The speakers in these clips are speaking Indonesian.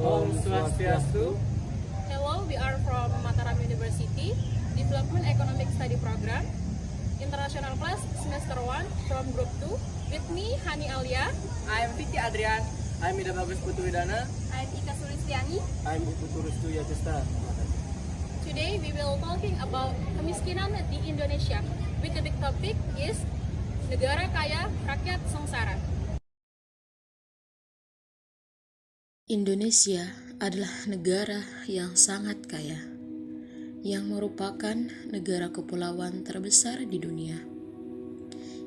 Om Swastiastu. Hello, we are from Mataram University, Development Economic Study Program, International Class Semester 1 from Group 2. With me, Hani Alia. I am Vicky Adrian. I am Ida Bagus Putuwidana. I am Ika Sulistiani. I am Ibu Turustu Yatista. Today, we will talking about kemiskinan di Indonesia. With the big topic is negara kaya, rakyat sengsara. Indonesia adalah negara yang sangat kaya, yang merupakan negara kepulauan terbesar di dunia.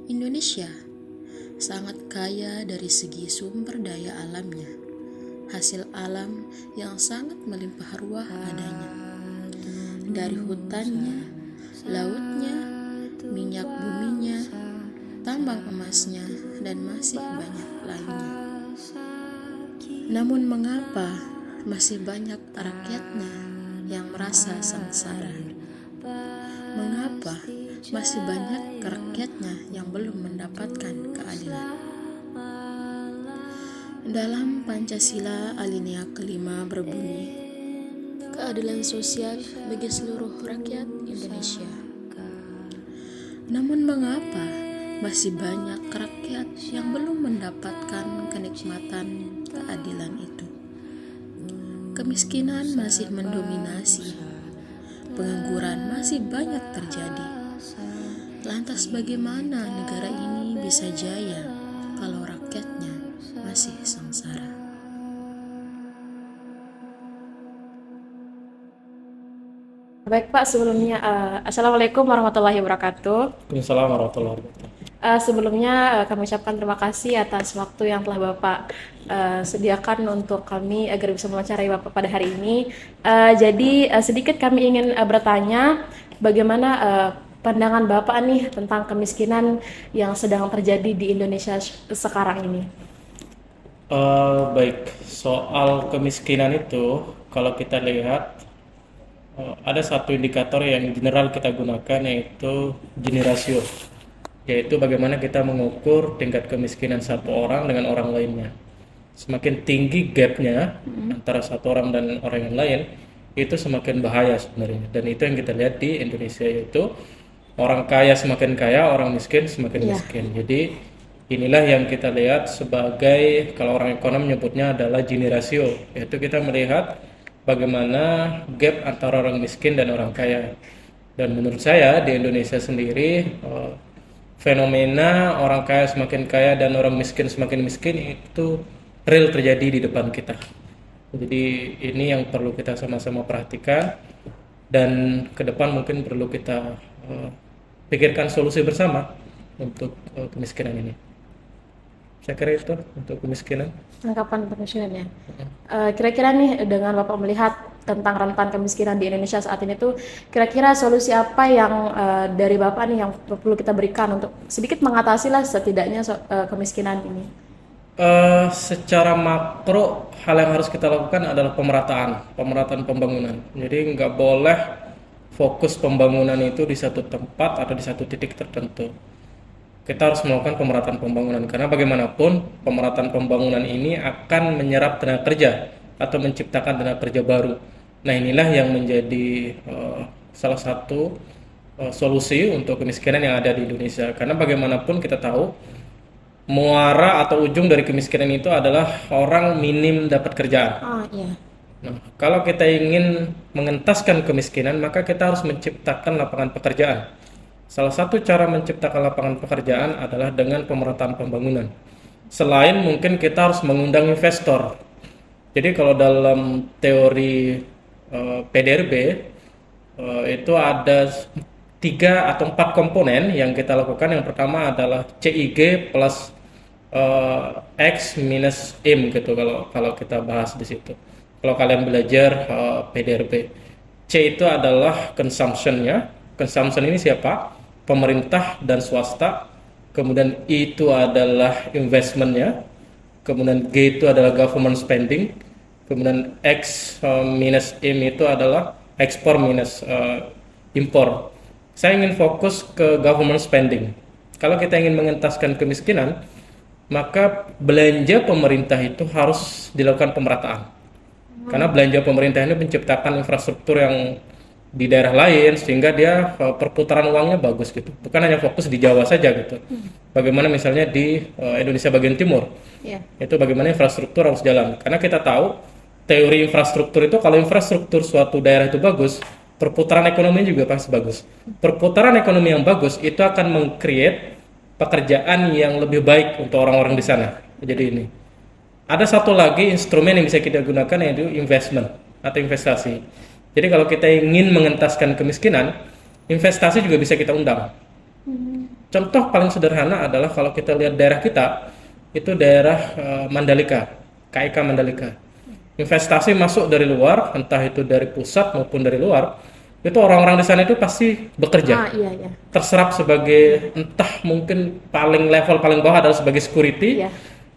Indonesia sangat kaya dari segi sumber daya alamnya, hasil alam yang sangat melimpah ruah adanya. Dari hutannya, lautnya, minyak buminya, tambang emasnya, dan masih banyak lainnya. Namun mengapa masih banyak rakyatnya yang merasa sengsara? Mengapa masih banyak rakyatnya yang belum mendapatkan keadilan? Dalam Pancasila alinea kelima berbunyi, keadilan sosial bagi seluruh rakyat Indonesia. Namun mengapa masih banyak rakyat yang belum mendapatkan kenikmatan keadilan itu? Kemiskinan masih mendominasi, pengangguran masih banyak terjadi. Lantas bagaimana negara ini bisa jaya kalau rakyatnya masih sengsara? Baik Pak, sebelumnya Assalamualaikum warahmatullahi wabarakatuh. Waalaikumsalam warahmatullahi wabarakatuh. Sebelumnya kami ucapkan terima kasih atas waktu yang telah Bapak sediakan untuk kami agar bisa mewawancarai Bapak pada hari ini. Jadi sedikit kami ingin bertanya bagaimana pandangan Bapak nih tentang kemiskinan yang sedang terjadi di Indonesia sekarang ini. Baik, soal kemiskinan itu kalau kita lihat ada satu indikator yang general kita gunakan, yaitu Gini rasio, yaitu bagaimana kita mengukur tingkat kemiskinan satu orang dengan orang lainnya. Semakin tinggi gapnya antara satu orang dan orang yang lain, itu semakin bahaya sebenarnya. Dan itu yang kita lihat di Indonesia, yaitu orang kaya semakin kaya, orang miskin semakin miskin. Jadi inilah yang kita lihat sebagai, kalau orang ekonom menyebutnya adalah Gini rasio, yaitu kita melihat bagaimana gap antara orang miskin dan orang kaya. Dan menurut saya di Indonesia sendiri fenomena orang kaya semakin kaya dan orang miskin semakin miskin itu real terjadi di depan kita. Jadi ini yang perlu kita sama-sama perhatikan, dan ke depan mungkin perlu kita pikirkan solusi bersama untuk kemiskinan ini. Saya kira itu untuk kemiskinan. Tanggapan kemiskinan ya. Kira-kira nih dengan Bapak melihat tentang rentan kemiskinan di Indonesia saat ini tuh, kira-kira solusi apa yang dari Bapak nih yang perlu kita berikan untuk sedikit mengatasi lah setidaknya kemiskinan ini? Secara makro, hal yang harus kita lakukan adalah pemerataan pembangunan. Jadi nggak boleh fokus pembangunan itu di satu tempat atau di satu titik tertentu. Kita harus melakukan pemerataan pembangunan, karena bagaimanapun pemerataan pembangunan ini akan menyerap tenaga kerja atau menciptakan tenaga kerja baru. Nah, inilah yang menjadi salah satu solusi untuk kemiskinan yang ada di Indonesia. Karena bagaimanapun kita tahu muara atau ujung dari kemiskinan itu adalah orang minim dapat kerjaan. Iya. Nah, kalau kita ingin mengentaskan kemiskinan, maka kita harus menciptakan lapangan pekerjaan. Salah satu cara menciptakan lapangan pekerjaan adalah dengan pemerataan pembangunan. Selain mungkin kita harus mengundang investor. Jadi kalau dalam teori PDRB itu ada 3 atau 4 komponen yang kita lakukan. Yang pertama adalah CIG plus X minus IM gitu, kalau kita bahas di situ. Kalau kalian belajar PDRB, C itu adalah consumption-nya. Consumption ini siapa? Pemerintah dan swasta. Kemudian I itu adalah investment-nya. Kemudian G itu adalah government spending. Kemudian X minus IM itu adalah ekspor minus impor. Saya ingin fokus ke government spending. Kalau kita ingin mengentaskan kemiskinan, maka belanja pemerintah itu harus dilakukan pemerataan. Karena belanja pemerintah ini menciptakan infrastruktur yang di daerah lain sehingga dia perputaran uangnya bagus gitu. Bukan hanya fokus di Jawa saja gitu. Bagaimana misalnya di Indonesia bagian timur. Ya. Itu bagaimana infrastruktur harus jalan. Karena kita tahu teori infrastruktur itu kalau infrastruktur suatu daerah itu bagus, perputaran ekonomi juga pasti bagus. Perputaran ekonomi yang bagus itu akan meng-create pekerjaan yang lebih baik untuk orang-orang di sana. Jadi ini. Ada satu lagi instrumen yang bisa kita gunakan yaitu investment atau investasi. Jadi kalau kita ingin mengentaskan kemiskinan, investasi juga bisa kita undang. Contoh paling sederhana adalah kalau kita lihat daerah kita, itu daerah Mandalika, KIK Mandalika. Investasi masuk dari luar, entah itu dari pusat maupun dari luar, itu orang-orang di sana itu pasti bekerja. Iya, iya. Terserap sebagai entah mungkin level paling bawah adalah sebagai security, Iya.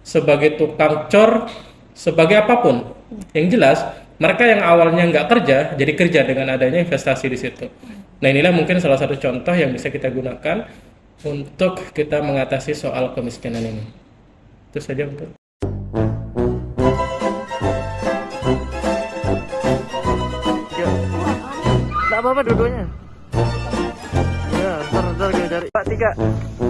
sebagai tukang cor, sebagai apapun. Yang jelas mereka yang awalnya nggak kerja jadi kerja dengan adanya investasi di situ. Nah inilah mungkin salah satu contoh yang bisa kita gunakan untuk kita mengatasi soal kemiskinan ini. Itu saja untuk. Nggak apa-apa dua-duanya. Ya, ntar kita cari. Pak, 3.